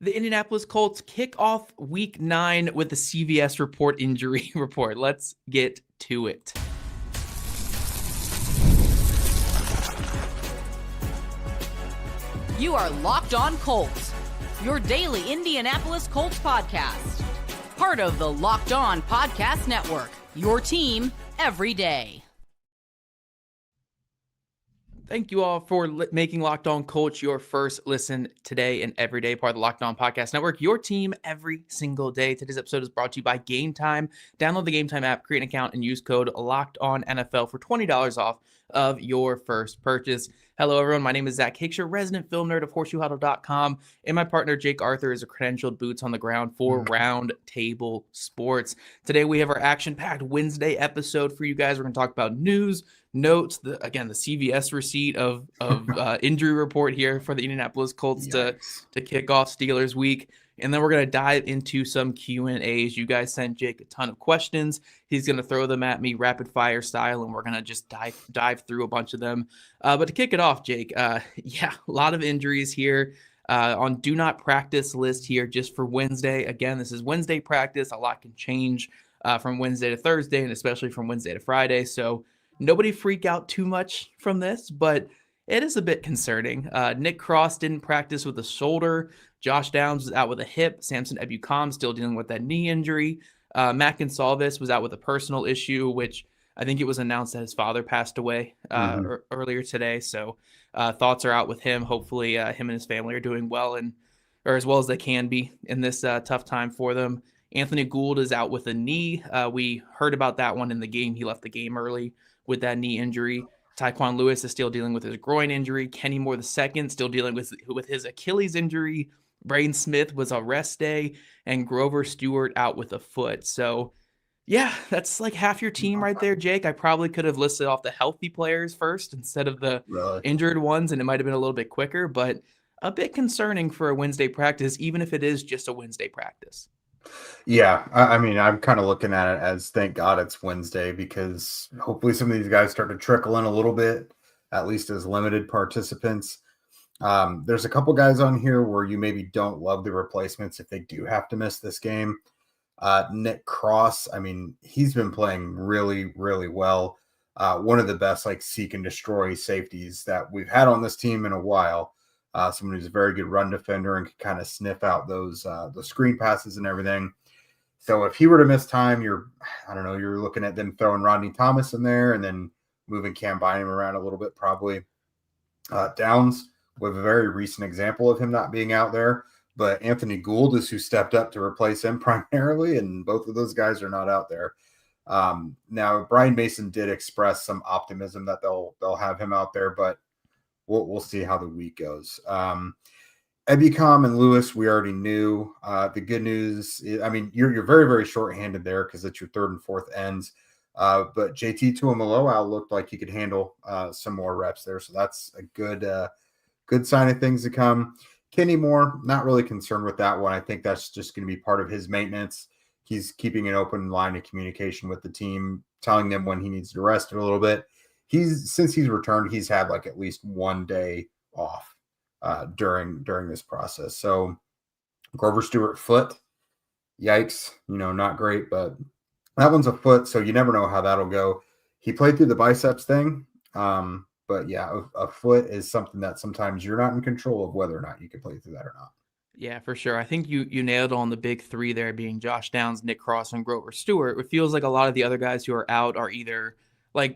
The Indianapolis Colts kick off week 9 with the CVS report injury report. Let's get to it. You are Locked On Colts, your daily Indianapolis Colts podcast. Part of the Locked On Podcast Network, your team every day. Thank you all for making Locked On Colts your first listen today and every day, part of the Locked On Podcast Network, your team every single day. Today's episode is brought to you by Gametime. Download the Gametime app, create an account, and use code LOCKEDONNFL for $20 off of your first purchase. Hello, everyone. My name is Zach Hicks, your resident film nerd of HorseshoeHuddle.com, and my partner, Jake Arthur, is a credentialed boots on the ground for Round Table Sports. Today, we have our action-packed Wednesday episode for you guys. We're going to talk about news, notes, the CVS receipt of injury report here for the Indianapolis Colts to kick off Steelers week. And then we're going to dive into some Q&As. You guys sent Jake a ton of questions. He's going to throw them at me rapid fire style, and we're going to just dive through a bunch of them. But to kick it off, Jake, a lot of injuries here on do not practice list here just for Wednesday. Again, this is Wednesday practice. A lot can change from Wednesday to Thursday, and especially from Wednesday to Friday. So nobody freak out too much from this, but it is a bit concerning. Nick Cross didn't practice with a shoulder. Josh Downs was out with a hip. Samson Ebukam still dealing with that knee injury. Matt Gonsalves was out with a personal issue, which I think it was announced that his father passed away earlier today. So thoughts are out with him. Hopefully him and his family are doing well, or as well as they can be in this tough time for them. Anthony Gould is out with a knee. We heard about that one in the game. He left the game early with that knee injury. Tyquan Lewis is still dealing with his groin injury. Kenny Moore II still dealing with his Achilles injury. Braden Smith was a rest day, and Grover Stewart out with a foot. So, yeah, that's like half your team right there, Jake. I probably could have listed off the healthy players first instead of the injured ones, and it might have been a little bit quicker, but a bit concerning for a Wednesday practice, even if it is just a Wednesday practice. Yeah, I mean, I'm kind of looking at it as thank God it's Wednesday, because hopefully some of these guys start to trickle in a little bit, at least as limited participants. There's a couple guys on here where you maybe don't love the replacements if they do have to miss this game. Nick Cross, I mean, he's been playing really, really well. One of the best seek and destroy safeties that we've had on this team in a while. Someone who's a very good run defender and can kind of sniff out those the screen passes and everything. So if he were to miss time, you're looking at them throwing Rodney Thomas in there and then moving Cam Bynum around a little bit probably. Downs, we have a very recent example of him not being out there, but Anthony Gould is who stepped up to replace him primarily, and both of those guys are not out there. Now, Brian Mason did express some optimism that they'll have him out there, but we'll see how the week goes. Ebukam and Lewis, we already knew. The good news is, I mean, you're very, very short-handed there because it's your third and fourth ends. But JT Tuimoloau looked like he could handle some more reps there, so that's a good sign of things to come. Kenny Moore, not really concerned with that one. I think that's just going to be part of his maintenance. He's keeping an open line of communication with the team, telling them when he needs to rest a little bit. Since he's returned, he's had at least 1 day off during this process. So Grover Stewart foot, yikes, not great, but that one's a foot, so you never know how that'll go. He played through the biceps thing, but yeah, a foot is something that sometimes you're not in control of whether or not you can play through that or not. Yeah, for sure. I think you nailed on the big three there, being Josh Downs, Nick Cross, and Grover Stewart. It feels like a lot of the other guys who are out are either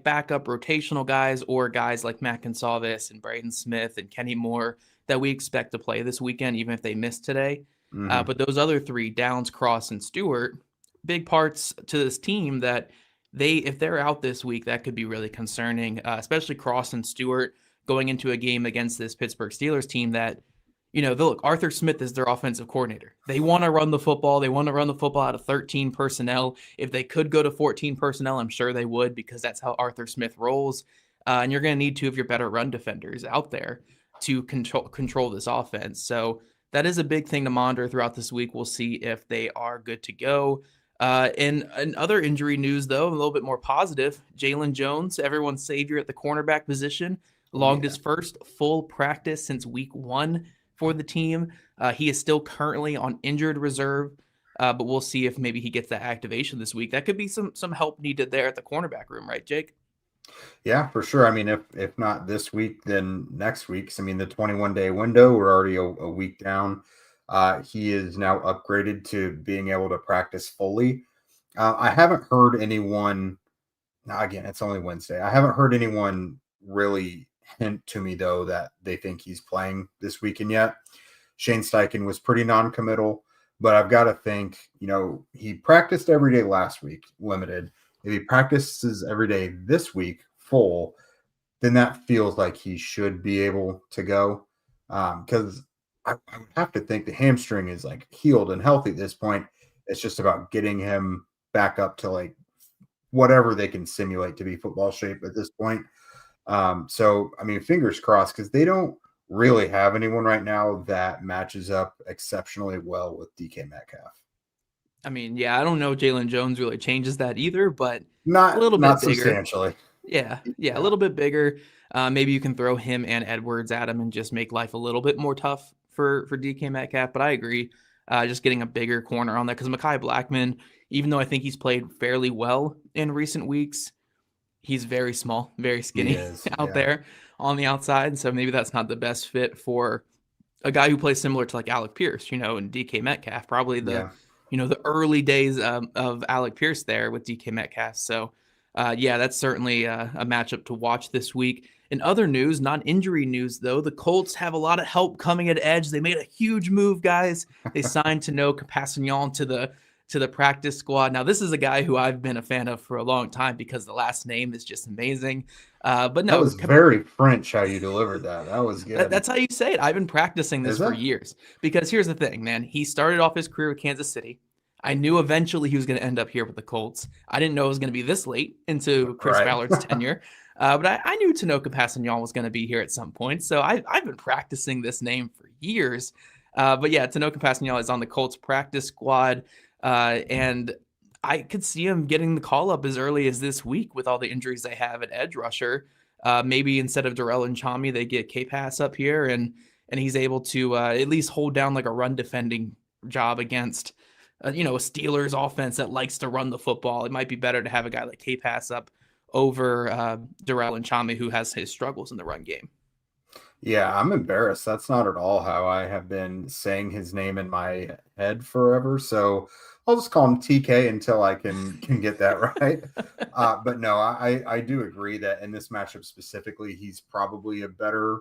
backup rotational guys or guys like Matt Gonsalves and Braden Smith and Kenny Moore that we expect to play this weekend, even if they miss today. But those other three, Downs, Cross, and Stewart, big parts to this team that if they're out this week, that could be really concerning, especially Cross and Stewart going into a game against this Pittsburgh Steelers team that, look, Arthur Smith is their offensive coordinator. They want to run the football. They want to run the football out of 13 personnel. If they could go to 14 personnel, I'm sure they would, because that's how Arthur Smith rolls. And you're going to need two of your better run defenders out there to control this offense. So that is a big thing to monitor throughout this week. We'll see if they are good to go. In other injury news, though, a little bit more positive, Jalen Jones, everyone's savior at the cornerback position, logged his first full practice since week 1. for the team. He is still currently on injured reserve, but we'll see if maybe he gets that activation this week. That could be some help needed there at the cornerback room, right, Jake? Yeah, for sure. I mean, if not this week, then next week. I mean, the 21-day window, we're already a week down. He is now upgraded to being able to practice fully. I haven't heard anyone. Now, again, it's only Wednesday. I haven't heard anyone really hint to me, though, that they think he's playing this weekend yet. Shane Steichen was pretty non-committal, but I've got to think, he practiced every day last week, limited. If he practices every day this week, full, then that feels like he should be able to go. Because I would have to think the hamstring is like healed and healthy at this point. It's just about getting him back up to like whatever they can simulate to be football shape at this point. So, I mean, fingers crossed, because they don't really have anyone right now that matches up exceptionally well with DK Metcalf. I mean, yeah, I don't know Jalen Jones really changes that either, but not a little not bit bigger. Substantially. Yeah, a little bit bigger. Maybe you can throw him and Edwards at him and just make life a little bit more tough for DK Metcalf. But I agree, just getting a bigger corner on that, because Mekhi Blackmon, even though I think he's played fairly well in recent weeks, he's very small, very skinny out there on the outside. So maybe that's not the best fit for a guy who plays similar to like Alec Pierce, and DK Metcalf, probably the early days of Alec Pierce there with DK Metcalf. So that's certainly a matchup to watch this week. In other news, not injury news, though, the Colts have a lot of help coming at edge. They made a huge move, guys. They signed Tanoh Kpassagnon to the practice squad. Now, this is a guy who I've been a fan of for a long time because the last name is just amazing. But no, that was very French how you delivered that. That was good. That's how you say it. I've been practicing this for years, because here's the thing, man. He started off his career with Kansas City. I knew eventually he was going to end up here with the Colts. I didn't know it was going to be this late into Chris Ballard's tenure. But I knew Tanoh Kpassagnon was going to be here at some point. So I've been practicing this name for years. But yeah, Tanoh Kpassagnon is on the Colts practice squad. And I could see him getting the call up as early as this week with all the injuries they have at edge rusher. Maybe instead of Darrell and Chami, they get K-Pass up here, and he's able to at least hold down like a run defending job against a Steelers offense that likes to run the football. It might be better to have a guy like K-Pass up over Darrell and Chami, who has his struggles in the run game. Yeah, I'm embarrassed. That's not at all how I have been saying his name in my head forever. So I'll just call him TK until I can get that right. But no, I do agree that in this matchup specifically, he's probably a better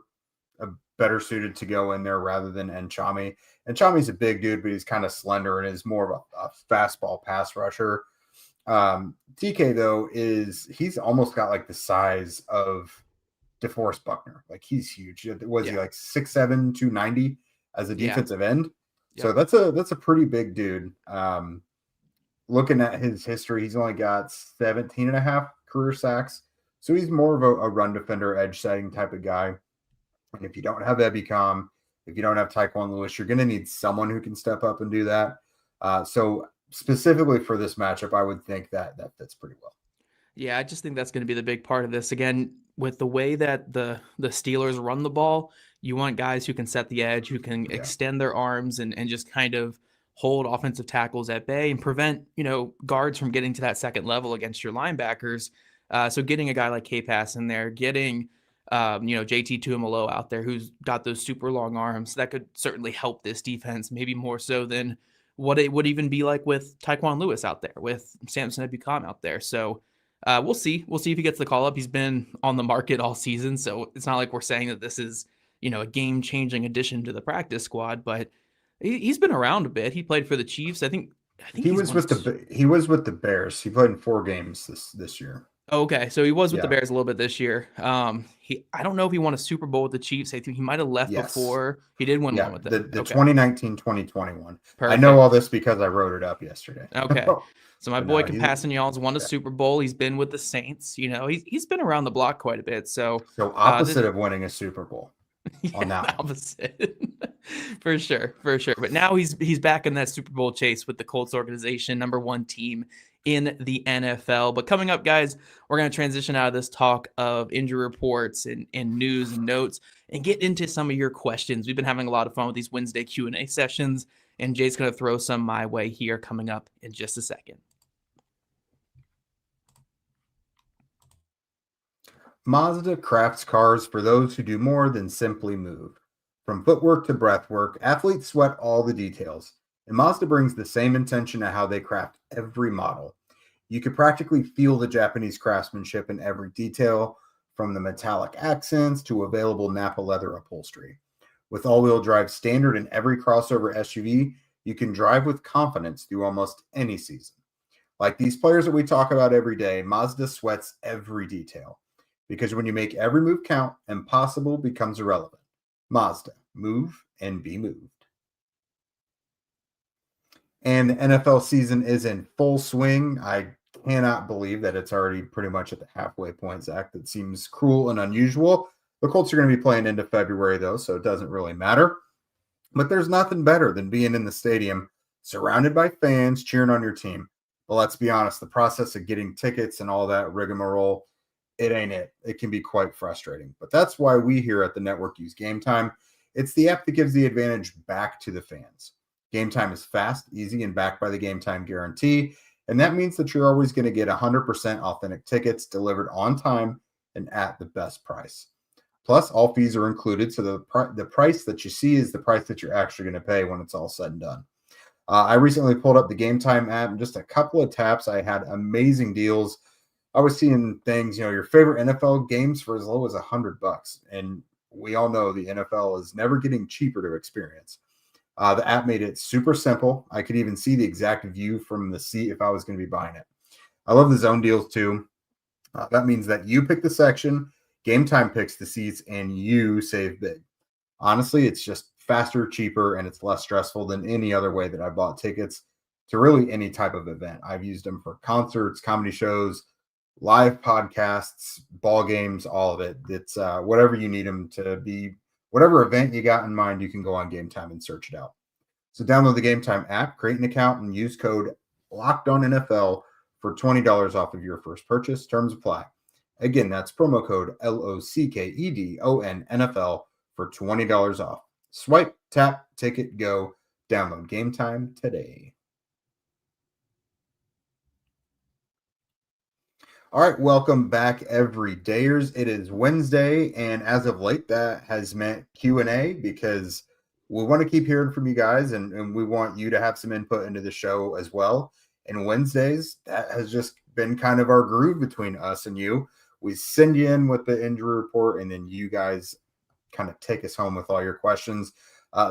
suited to go in there rather than N'Chami. N'Chami's a big dude, but he's kind of slender and is more of a fastball pass rusher. TK, though, he's almost got like the size of DeForest Buckner. Like, he's huge. He like 6'7", 290 as a defensive end? So that's a pretty big dude. Looking at his history, he's only got 17 and a half career sacks. So he's more of a run defender, edge setting type of guy. And if you don't have Ebicom, if you don't have Tyquan Lewis, you're going to need someone who can step up and do that. So specifically for this matchup, I would think that fits pretty well. Yeah, I just think that's going to be the big part of this. Again, with the way that the Steelers run the ball, you want guys who can set the edge, who can extend their arms and just kind of hold offensive tackles at bay and prevent, guards from getting to that second level against your linebackers. So getting a guy like K-Pass in there, getting, JT Tuimoloau out there who's got those super long arms, that could certainly help this defense, maybe more so than what it would even be like with Tyquan Lewis out there, with Samson Ebukam out there. So we'll see. We'll see if he gets the call up. He's been on the market all season, so it's not like we're saying that this is, a game-changing addition to the practice squad, but he's been around a bit. He played for the Chiefs. I think he was with the Bears. He played in 4 games this year. Okay, so he was with the Bears a little bit this year. I don't know if he won a Super Bowl with the Chiefs. I think he might have left before. He did win one with them. The 2019-2021. I know all this because I wrote it up yesterday. Okay. So my boy Kpassagnon won a Super Bowl. He's been with the Saints. He's been around the block quite a bit. So opposite of winning a Super Bowl. On that opposite. for sure. But now he's back in that Super Bowl chase with the Colts organization, number 1 team in the NFL. But coming up, guys, we're going to transition out of this talk of injury reports and news and notes and get into some of your questions. We've been having a lot of fun with these Wednesday Q&A sessions, and Jay's going to throw some my way here coming up in just a second. Mazda crafts cars for those who do more than simply move. From footwork to breathwork, athletes sweat all the details, and Mazda brings the same intention to how they craft every model. You could practically feel the Japanese craftsmanship in every detail, from the metallic accents to available Nappa leather upholstery. With all-wheel drive standard in every crossover SUV, you can drive with confidence through almost any season. Like these players that we talk about every day, Mazda sweats every detail. Because when you make every move count, impossible becomes irrelevant. Mazda, move and be moved. And the NFL season is in full swing. I cannot believe that it's already pretty much at the halfway point, Zach. That seems cruel and unusual. The Colts are going to be playing into February, though, so it doesn't really matter. But there's nothing better than being in the stadium, surrounded by fans cheering on your team. But let's be honest, the process of getting tickets and all that rigmarole, it ain't it. It can be quite frustrating. But that's why we here at the network use Gametime. It's the app that gives the advantage back to the fans. Gametime is fast, easy, and backed by the Gametime guarantee. And that means that you're always going to get 100% authentic tickets delivered on time and at the best price. Plus, all fees are included, so the price that you see is the price that you're actually going to pay when it's all said and done. I recently pulled up the Gametime app. In just a couple of taps, I had amazing deals. I was seeing things, your favorite NFL games for as low as $100. And we all know the NFL is never getting cheaper to experience. The app made it super simple. I could even see the exact view from the seat if I was going to be buying it. I love the zone deals too. That means that you pick the section, Gametime picks the seats, and you save big. Honestly, it's just faster, cheaper, and it's less stressful than any other way that I bought tickets to really any type of event. I've used them for concerts, comedy shows, live podcasts, ball games, all of it. It's whatever you need them to be. Whatever event you got in mind, you can go on Gametime and search it out. So download the Gametime app, create an account, and use code LOCKEDONNFL for $20 off of your first purchase. Terms apply. Again, that's promo code LOCKEDONNFL for $20 off. Swipe, tap, ticket, go. Download Gametime today. All right, welcome back, everydayers. It is Wednesday, and as of late, that has meant Q&A because we want to keep hearing from you guys, and we want you to have some input into the show as well. And Wednesdays, that has just been kind of our groove between us and you. We send you in with the injury report, and then you guys kind of take us home with all your questions.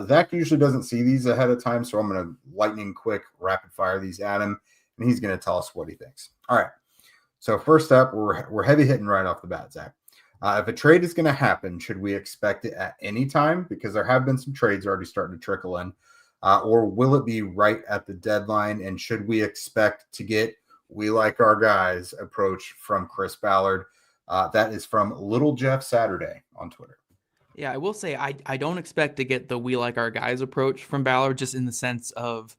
Zach usually doesn't see these ahead of time, so I'm going to lightning quick, rapid fire these at him, and he's going to tell us what he thinks. All right. So first up, we're heavy hitting right off the bat, Zach. If a trade is going to happen, should we expect it at any time? Because there have been some trades already starting to trickle in. Or will it be right at the deadline? And should we expect to get "we like our guys" approach from Chris Ballard? That is from Little Jeff Saturday on Twitter. Yeah, I will say I don't expect to get the "we like our guys" approach from Ballard, just in the sense of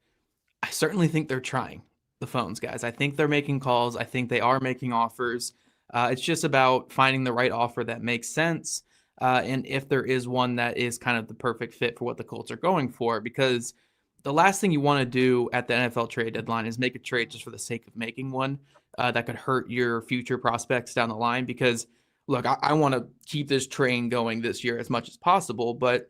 I certainly think they're trying the phones, guys. I think they're making calls. I think they are making offers. It's just about finding the right offer that makes sense. And if there is one that is kind of the perfect fit for what the Colts are going for, because the last thing you want to do at the NFL trade deadline is make a trade just for the sake of making one that could hurt your future prospects down the line. Because look, I want to keep this train going this year as much as possible, but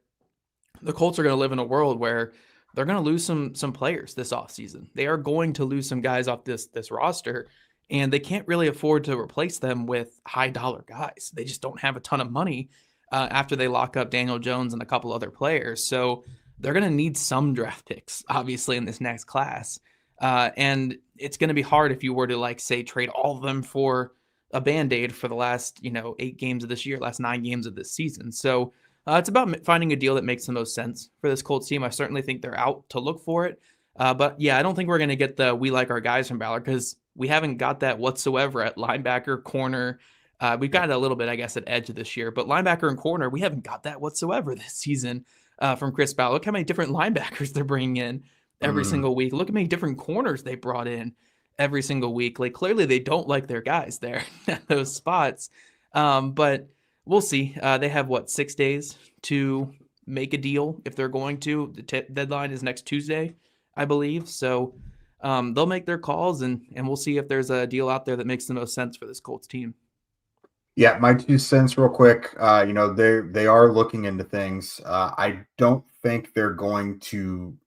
the Colts are going to live in a world where they're going to lose some players this offseason. They are going to lose some guys off this roster, and they can't really afford to replace them with high-dollar guys. They just don't have a ton of money after they lock up Daniel Jones and a couple other players. So they're going to need some draft picks, obviously, in this next class. And it's going to be hard if you were to, say, trade all of them for a Band-Aid for the last, 8 games of this year, last 9 games of this season. So it's about finding a deal that makes the most sense for this Colts team. I certainly think they're out to look for it. But yeah, I don't think we're going to get the "we like our guys" from Ballard because we haven't got that whatsoever at linebacker, corner. We've got it a little bit, I guess, at edge this year. But linebacker and corner, we haven't got that whatsoever this season from Chris Ballard. Look how many different linebackers they're bringing in every single week. Look how many different corners they brought in. every single week. Like clearly they don't like their guys there at those spots. But we'll see. They have 6 days to make a deal if they're going to. The deadline is next Tuesday, I believe. So they'll make their calls and we'll see if there's a deal out there that makes the most sense for this Colts team. Yeah, my 2 cents real quick. They are looking into things. I don't think they're going to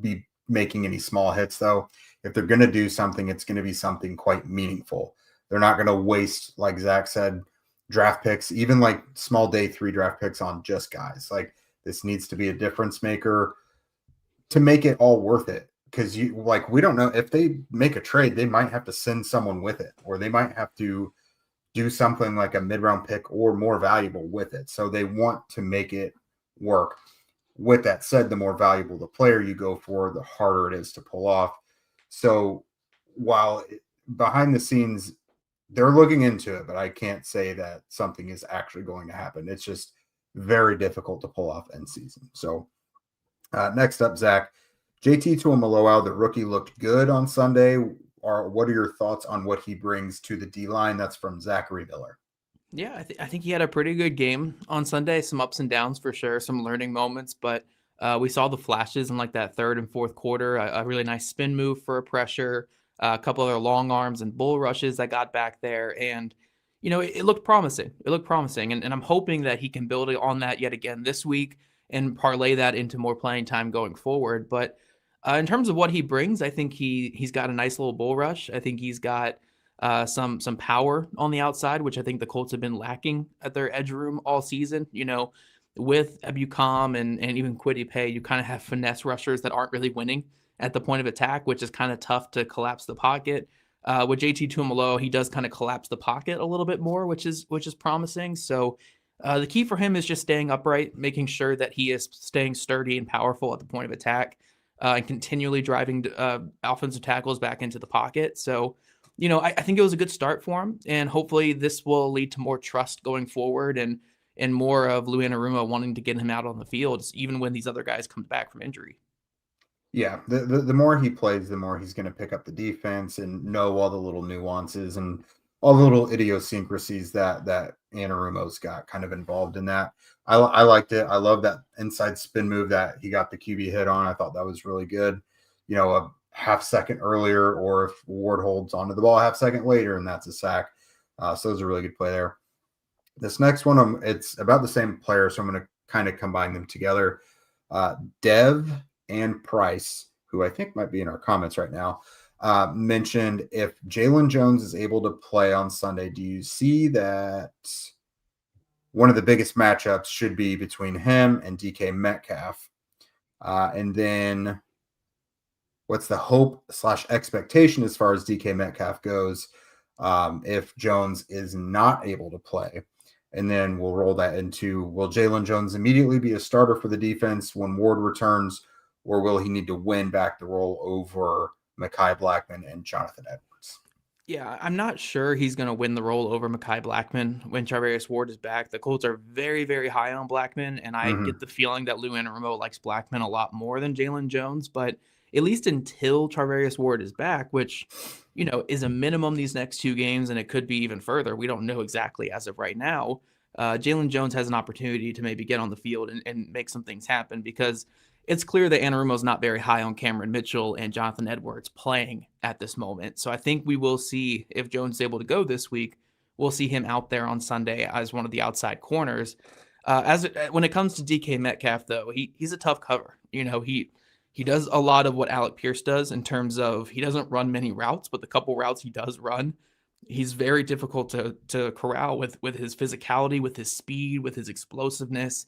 be making any small hits, though. If they're going to do something, it's going to be something quite meaningful. They're not going to waste, like Zach said, draft picks, even like small day 3 draft picks on just guys. Like this needs to be a difference maker to make it all worth it. Because we don't know if they make a trade, they might have to send someone with it, or they might have to do something like a mid-round pick or more valuable with it. So they want to make it work. With that said, the more valuable the player you go for, the harder it is to pull off. So while behind the scenes, they're looking into it, but I can't say that something is actually going to happen. It's just very difficult to pull off end season. So next up, Zach, JT Tuimoloau, the rookie, looked good on Sunday. What are your thoughts on what he brings to the D-line? That's from Zachary Miller. Yeah, I think he had a pretty good game on Sunday. Some ups and downs for sure, some learning moments, but we saw the flashes in like that third and fourth quarter. A really nice spin move for a pressure, a couple other long arms and bull rushes that got back there, and it looked promising. It looked promising, and I'm hoping that he can build on that yet again this week and parlay that into more playing time going forward. But in terms of what he brings, I think he's got a nice little bull rush. I think he's got some power on the outside, which I think the Colts have been lacking at their edge room all season. With Ebukam and even Kwity Paye, you kind of have finesse rushers that aren't really winning at the point of attack, which is kind of tough to collapse the pocket. With JT Tuimoloau, he does kind of collapse the pocket a little bit more, which is promising. So the key for him is just staying upright, making sure that he is staying sturdy and powerful at the point of attack. And continually driving offensive tackles back into the pocket. So, I think it was a good start for him, and hopefully this will lead to more trust going forward and more of Lou Anarumo wanting to get him out on the field, even when these other guys come back from injury. Yeah, the more he plays, the more he's going to pick up the defense and know all the little nuances and all the little idiosyncrasies that Anarumo's got kind of involved in that. I liked it. I love that inside spin move that he got the QB hit on. I thought that was really good. A half second earlier, or if Ward holds onto the ball a half second later, and that's a sack. So it was a really good play there. This next one, it's about the same player, so I'm going to kind of combine them together. Dev and Price, who I think might be in our comments right now, mentioned if Jalen Jones is able to play on Sunday, do you see that one of the biggest matchups should be between him and DK Metcalf? And then what's the hope / expectation as far as DK Metcalf goes if Jones is not able to play? And then we'll roll that into, will Jalen Jones immediately be a starter for the defense when Ward returns, or will he need to win back the role over Mekhi Blackman and Jonathan Edwards? Yeah, I'm not sure he's going to win the role over Mekhi Blackman when Charvarius Ward is back. The Colts are very, very high on Blackman, and I get the feeling that Lou Anarumo likes Blackman a lot more than Jalen Jones. But at least until Charvarius Ward is back, which, is a minimum these next 2 games, and it could be even further. We don't know exactly as of right now. Jalen Jones has an opportunity to maybe get on the field and make some things happen, because it's clear that Anarumo's not very high on Cameron Mitchell and Jonathan Edwards playing at this moment. So I think we will see, if Jones is able to go this week, we'll see him out there on Sunday as one of the outside corners. When it comes to DK Metcalf, though, he's a tough cover. He does a lot of what Alec Pierce does in terms of he doesn't run many routes, but the couple routes he does run, he's very difficult to corral with his physicality, with his speed, with his explosiveness.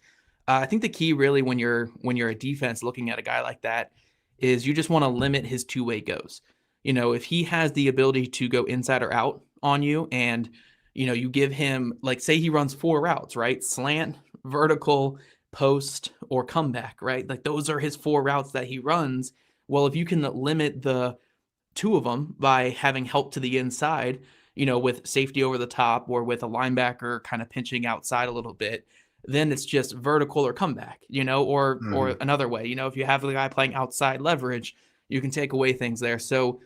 I think the key really when you're a defense looking at a guy like that is you just want to limit his two-way goes. If he has the ability to go inside or out on you, and you give him, like, say he runs 4 routes, right? Slant, vertical, post, or comeback, right? Like those are his 4 routes that he runs. Well, if you can limit the 2 of them by having help to the inside, with safety over the top or with a linebacker kind of pinching outside a little bit, then it's just vertical or comeback, or another way. If you have the guy playing outside leverage, you can take away things there. So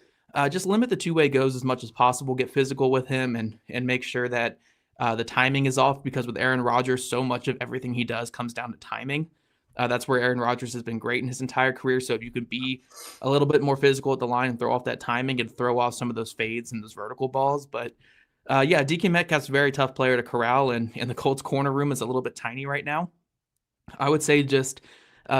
just limit the two-way goes as much as possible, get physical with him, and make sure that the timing is off, because with Aaron Rodgers, so much of everything he does comes down to timing. That's where Aaron Rodgers has been great in his entire career. So if you could be a little bit more physical at the line and throw off that timing and throw off some of those fades and those vertical balls. But yeah, DK Metcalf's a very tough player to corral, and the Colts corner room is a little bit tiny right now. I would say just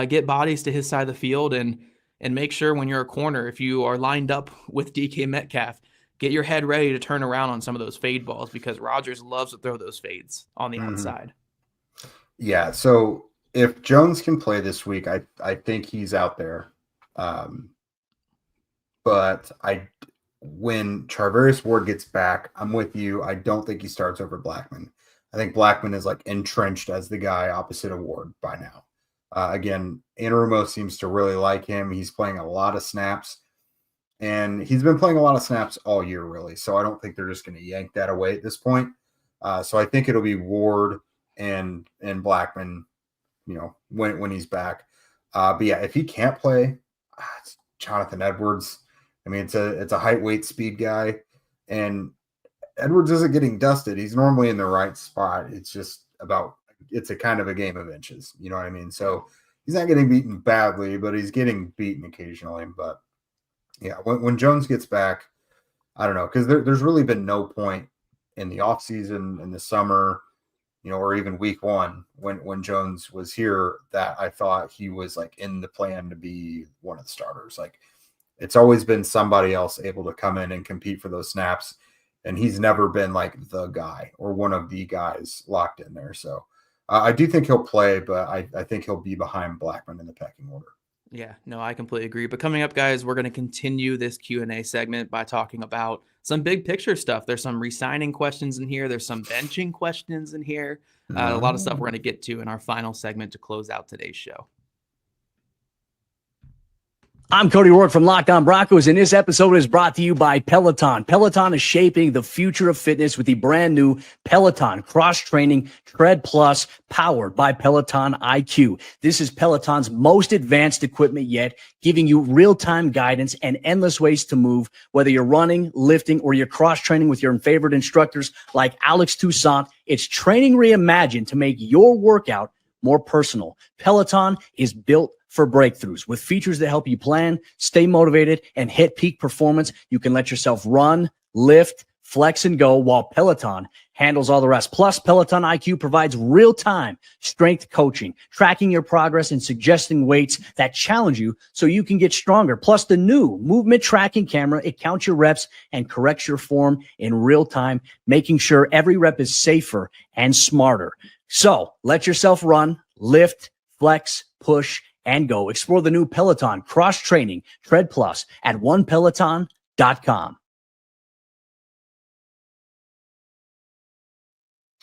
get bodies to his side of the field and make sure when you're a corner, if you are lined up with DK Metcalf, get your head ready to turn around on some of those fade balls, because Rodgers loves to throw those fades on the outside. Yeah, so if Jones can play this week, I think he's out there. But when Charvarius Ward gets back, I'm with you. I don't think he starts over Blackman. I think Blackman is like entrenched as the guy opposite of Ward by now. Again, Anarumo seems to really like him. He's playing a lot of snaps, and he's been playing a lot of snaps all year, really. So I don't think they're just going to yank that away at this point. So I think it'll be Ward and Blackman, when he's back. But yeah, if he can't play, it's Jonathan Edwards. I mean, it's a height, weight, speed guy, and Edwards isn't getting dusted. He's normally in the right spot. It's just it's a kind of a game of inches. You know what I mean? So he's not getting beaten badly, but he's getting beaten occasionally. But yeah, when Jones gets back, I don't know, because there's really been no point in the offseason, in the summer, or even week one when Jones was here that I thought he was like in the plan to be one of the starters. Like, it's always been somebody else able to come in and compete for those snaps. And he's never been like the guy or one of the guys locked in there. So I do think he'll play, but I think he'll be behind Blackman in the pecking order. Yeah, no, I completely agree. But coming up, guys, we're going to continue this Q&A segment by talking about some big picture stuff. There's some re-signing questions in here. There's some benching questions in here. A lot of stuff we're going to get to in our final segment to close out today's show. I'm Cody Rourke from Locked On Broncos, and this episode is brought to you by Peloton. Peloton is shaping the future of fitness with the brand new Peloton Cross-Training Tread Plus, powered by Peloton IQ. This is Peloton's most advanced equipment yet, giving you real-time guidance and endless ways to move, whether you're running, lifting, or you're cross-training with your favorite instructors like Alex Toussaint. It's training reimagined to make your workout more personal. Peloton is built for breakthroughs with features that help you plan, stay motivated, and hit peak performance. You can let yourself run, lift, flex, and go, while Peloton handles all the rest. Plus, Peloton IQ provides real-time strength coaching, tracking your progress and suggesting weights that challenge you so you can get stronger. Plus, the new movement tracking camera, it counts your reps and corrects your form in real time, making sure every rep is safer and smarter. So let yourself run, lift, flex, push, and go. Explore the new Peloton Cross-Training Tread Plus at onepeloton.com.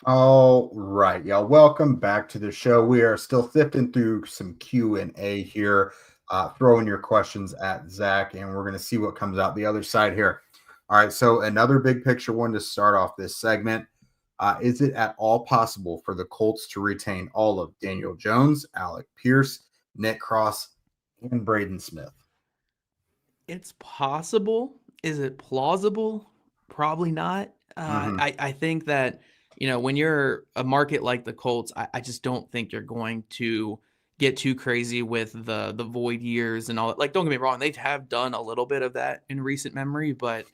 All right, y'all. Welcome back to the show. We are still sifting through some Q&A here, throwing your questions at Zach, and we're going to see what comes out the other side here. All right, so another big picture one to start off this segment. Is it at all possible for the Colts to retain all of Daniel Jones, Alec Pierce, Nick Cross, and Braden Smith? It's possible. Is it plausible? Probably not. I think that, when you're a market like the Colts, I just don't think you're going to get too crazy with the void years and all that. Like, don't get me wrong, they have done a little bit of that in recent memory, but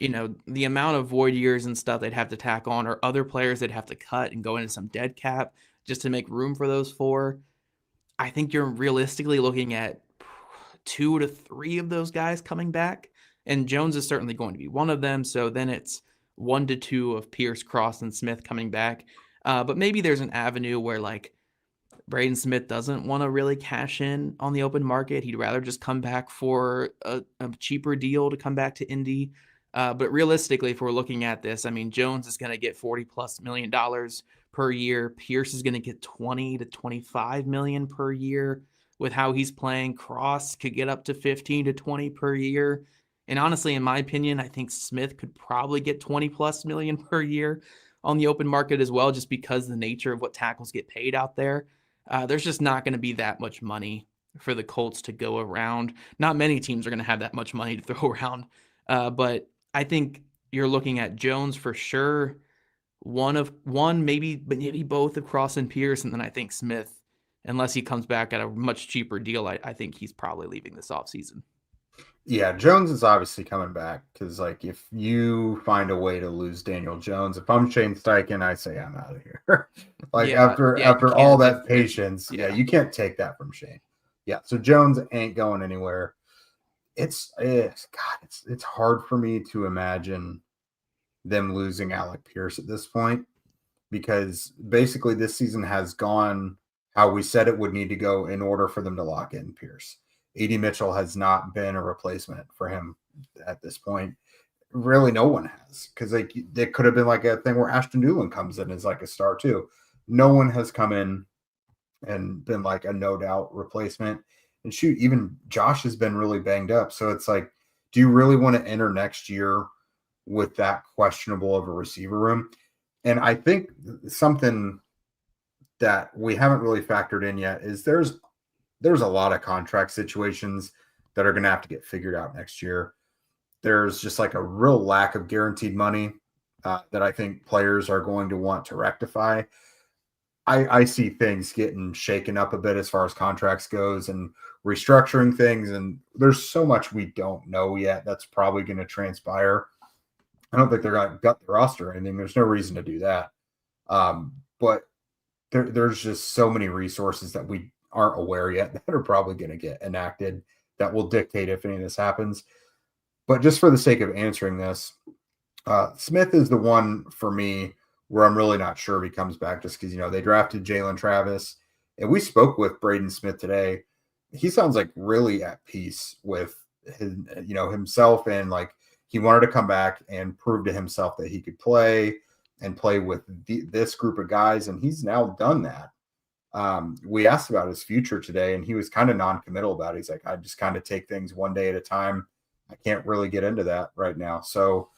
the amount of void years and stuff they'd have to tack on, or other players they'd have to cut and go into some dead cap just to make room for those four. I think you're realistically looking at 2 to 3 of those guys coming back, and Jones is certainly going to be one of them. So then it's 1 to 2 of Pierce, Cross, and Smith coming back. But maybe there's an avenue where like Braden Smith doesn't want to really cash in on the open market. He'd rather just come back for a cheaper deal to come back to Indy. But realistically, if we're looking at this, I mean, Jones is going to get $40+ million per year. Pierce is going to get 20 to 25 million per year with how he's playing. Cross could get up to 15 to 20 per year. And honestly, in my opinion, I think Smith could probably get 20+ million per year on the open market as well, just because the nature of what tackles get paid out there. There's just not going to be that much money for the Colts to go around. Not many teams are going to have that much money to throw around But I think you're looking at Jones for sure. One, maybe both of Cross and Pierce, and then I think Smith, unless he comes back at a much cheaper deal, I think he's probably leaving this offseason. Yeah, Jones is obviously coming back because, like, if you find a way to lose Daniel Jones, if I'm Shane Steichen, I say I'm out of here. After all that patience, you can't take that from Shane. Yeah, so Jones ain't going anywhere. It's hard for me to imagine them losing Alec Pierce at this point, because basically this season has gone how we said it would need to go in order for them to lock in Pierce. A.D. Mitchell has not been a replacement for him at this point. Really, no one has, because it could have been like a thing where Ashton Dulin comes in as like a star too. No one has come in and been like a no doubt replacement. And shoot, even Josh has been really banged up. So it's like, do you really want to enter next year with that questionable of a receiver room? And I think something that we haven't really factored in yet is there's a lot of contract situations that are going to have to get figured out next year. There's just like a real lack of guaranteed money that I think players are going to want to rectify. I see things getting shaken up a bit as far as contracts goes and restructuring things. And there's so much we don't know yet that's probably going to transpire. I don't think they're going to gut the roster or anything. There's no reason to do that. But there's just so many resources that we aren't aware yet that are probably going to get enacted that will dictate if any of this happens. But just for the sake of answering this, Smith is the one for me where I'm really not sure if he comes back, just because, they drafted Jalen Travis, and we spoke with Braden Smith today. He sounds like really at peace with his, himself, and like he wanted to come back and prove to himself that he could play with this group of guys, and he's now done that. We asked about his future today, and he was kind of non-committal about it. He's like, I just kind of take things one day at a time. I can't really get into that right now. So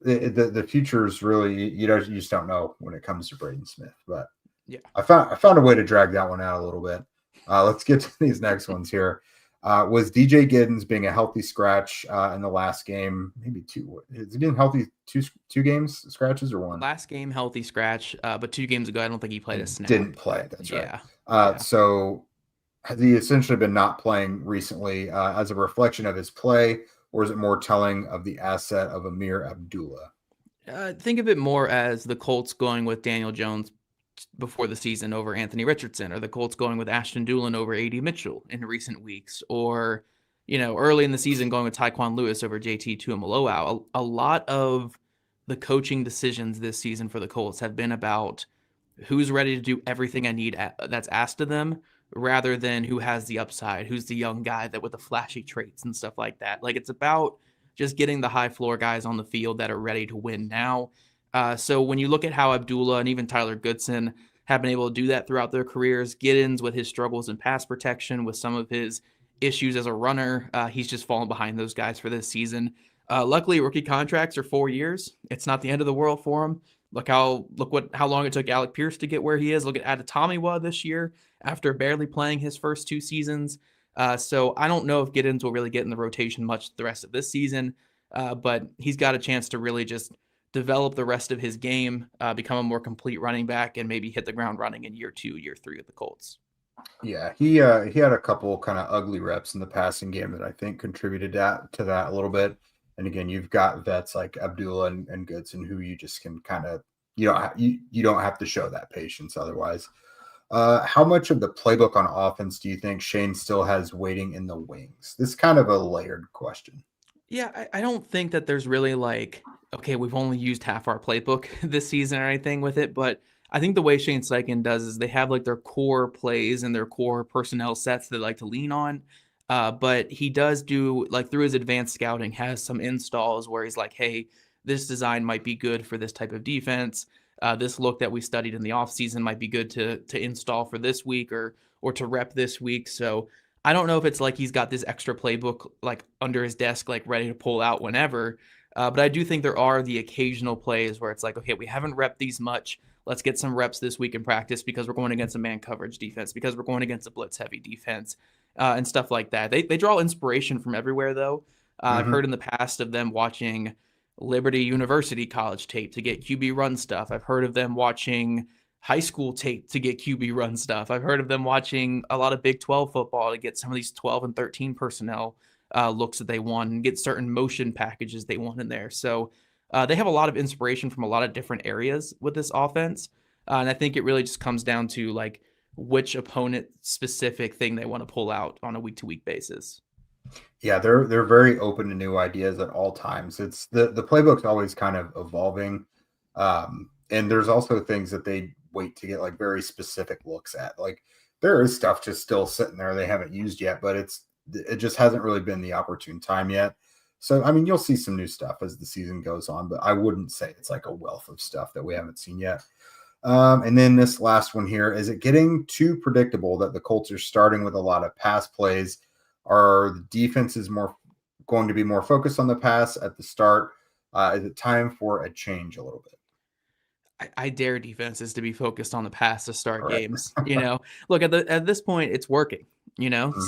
the future is really, you just don't know when it comes to Braden Smith. But yeah, I found a way to drag that one out a little bit. Let's get to these next ones here. Was DJ Giddens being a healthy scratch in the last game? Maybe two. Is he being healthy two games scratches or one? Last game healthy scratch, but 2 games ago I don't think he played a snap. Didn't play. That's right. So has he essentially been not playing recently as a reflection of his play, or is it more telling of the asset of Amir Abdullah? Think of it more as the Colts going with Daniel Jones before the season over Anthony Richardson, or the Colts going with Ashton Dulin over A.D. Mitchell in recent weeks, or, early in the season going with Tyquan Lewis over JT Tuimoloau. A lot of the coaching decisions this season for the Colts have been about who's ready to do everything I need that's asked of them, rather than who has the upside, who's the young guy that with the flashy traits and stuff like that. Like, it's about just getting the high floor guys on the field that are ready to win now. So when you look at how Abdullah and even Tyler Goodson have been able to do that throughout their careers, Giddens with his struggles in pass protection, with some of his issues as a runner, he's just fallen behind those guys for this season. Luckily, rookie contracts are 4 years. It's not the end of the world for him. Look how long it took Alec Pierce to get where he is. Look at Adetomiwa this year after barely playing his first 2 seasons. So I don't know if Giddens will really get in the rotation much the rest of this season, but he's got a chance to really just develop the rest of his game, become a more complete running back, and maybe hit the ground running in year 2, year 3 of the Colts. Yeah, he had a couple kind of ugly reps in the passing game that I think contributed to that a little bit. And again, you've got vets like Abdullah and Goodson who you just can kind of, you don't have to show that patience otherwise. How much of the playbook on offense do you think Shane still has waiting in the wings? This is kind of a layered question. Yeah, I don't think that there's really like, okay, we've only used half our playbook this season or anything with it, but I think the way Shane Steichen does is they have like their core plays and their core personnel sets they like to lean on. But he does do, like, through his advanced scouting, has some installs where he's like, hey, this design might be good for this type of defense. This look that we studied in the offseason might be good to install for this week or to rep this week. So I don't know if it's like he's got this extra playbook like under his desk, like ready to pull out whenever. But I do think there are the occasional plays where it's like, okay, we haven't repped these much. Let's get some reps this week in practice because we're going against a man coverage defense, because we're going against a blitz heavy defense. And stuff like that. They draw inspiration from everywhere, though. I've heard in the past of them watching Liberty University college tape to get QB run stuff. I've heard of them watching high school tape to get QB run stuff. I've heard of them watching a lot of Big 12 football to get some of these 12 and 13 personnel looks that they want and get certain motion packages they want in there. So they have a lot of inspiration from a lot of different areas with this offense. And I think it really just comes down to like which opponent specific thing they want to pull out on a week-to-week basis. Yeah, they're very open to new ideas at all times. It's the playbook's always kind of evolving. And there's also things that they wait to get like very specific looks at. Like there is stuff just still sitting there they haven't used yet, but it just hasn't really been the opportune time yet. So I mean, you'll see some new stuff as the season goes on, but I wouldn't say it's like a wealth of stuff that we haven't seen yet. And then this last one here, is it getting too predictable that the Colts are starting with a lot of pass plays? Are the defenses going to be more focused on the pass at the start? Is it time for a change a little bit? I dare defenses to be focused on the pass to start games. Look at this point, it's working.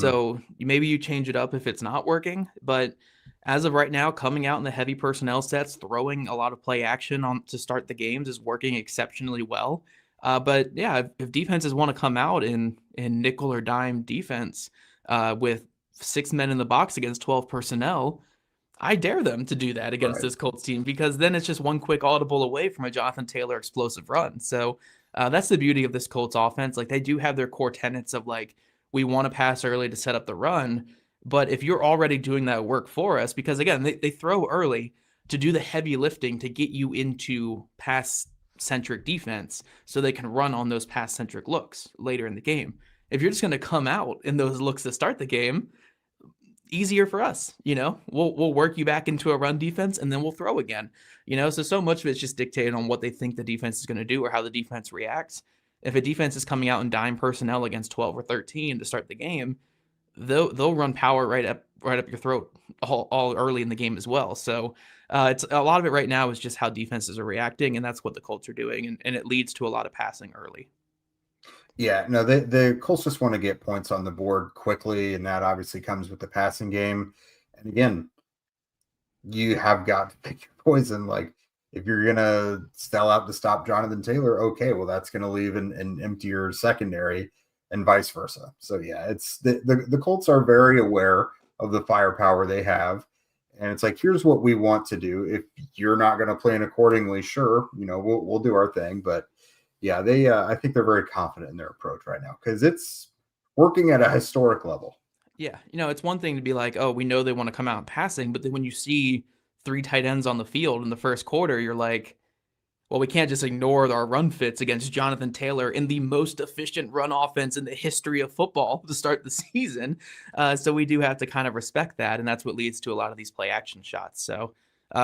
So maybe you change it up if it's not working. But as of right now, coming out in the heavy personnel sets, throwing a lot of play action on to start the games is working exceptionally well. But yeah, if defenses want to come out in nickel or dime defense with 6 men in the box against 12 personnel, I dare them to do that against this Colts team, because then it's just one quick audible away from a Jonathan Taylor explosive run. So that's the beauty of this Colts offense. Like they do have their core tenets of like, we want to pass early to set up the run. But if you're already doing that work for us, because again, they throw early to do the heavy lifting to get you into pass-centric defense so they can run on those pass-centric looks later in the game. If you're just going to come out in those looks to start the game, easier for us, we'll work you back into a run defense and then we'll throw again, so much of it's just dictated on what they think the defense is going to do or how the defense reacts. If a defense is coming out in dime personnel against 12 or 13 to start the game, they'll run power right up your throat all early in the game as well. So it's a lot of it right now is just how defenses are reacting, and that's what the Colts are doing, and it leads to a lot of passing early. Yeah, no, the Colts just want to get points on the board quickly, and that obviously comes with the passing game. And again, you have got to pick your poison. Like, if you're going to sell out to stop Jonathan Taylor, okay, well, that's going to leave an emptier secondary and vice versa. So, yeah, it's the Colts are very aware of the firepower they have. And it's like, here's what we want to do. If you're not going to plan accordingly, sure, we'll do our thing. But yeah, I think they're very confident in their approach right now because it's working at a historic level. Yeah. It's one thing to be like, oh, we know they want to come out passing, but then when you see 3 tight ends on the field in the first quarter, you're like, well, we can't just ignore our run fits against Jonathan Taylor in the most efficient run offense in the history of football to start the season. So we do have to kind of respect that. And that's what leads to a lot of these play action shots. So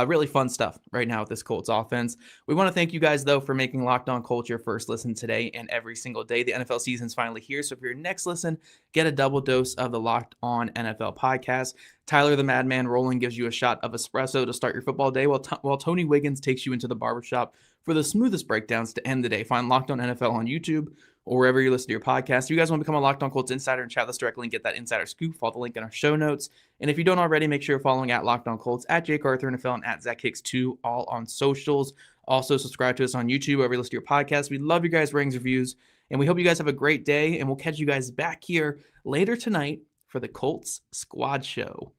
really fun stuff right now with this Colts offense. We want to thank you guys, though, for making Locked On Colts your first listen today and every single day. The NFL season's finally here, so for your next listen, get a double dose of the Locked On NFL podcast. Tyler the Madman Rowland gives you a shot of espresso to start your football day, while Tony Wiggins takes you into the barbershop for the smoothest breakdowns to end the day. Find Locked On NFL on YouTube or wherever you listen to your podcast. If you guys want to become a Locked On Colts insider and chat with us directly and get that insider scoop, follow the link in our show notes. And if you don't already, make sure you're following at Locked On Colts, at Jake Arthur NFL, and at Zach Hicks 2, all on socials. Also, subscribe to us on YouTube, wherever you listen to your podcast. We love you guys' ratings, reviews, and we hope you guys have a great day, and we'll catch you guys back here later tonight for the Colts Squad Show.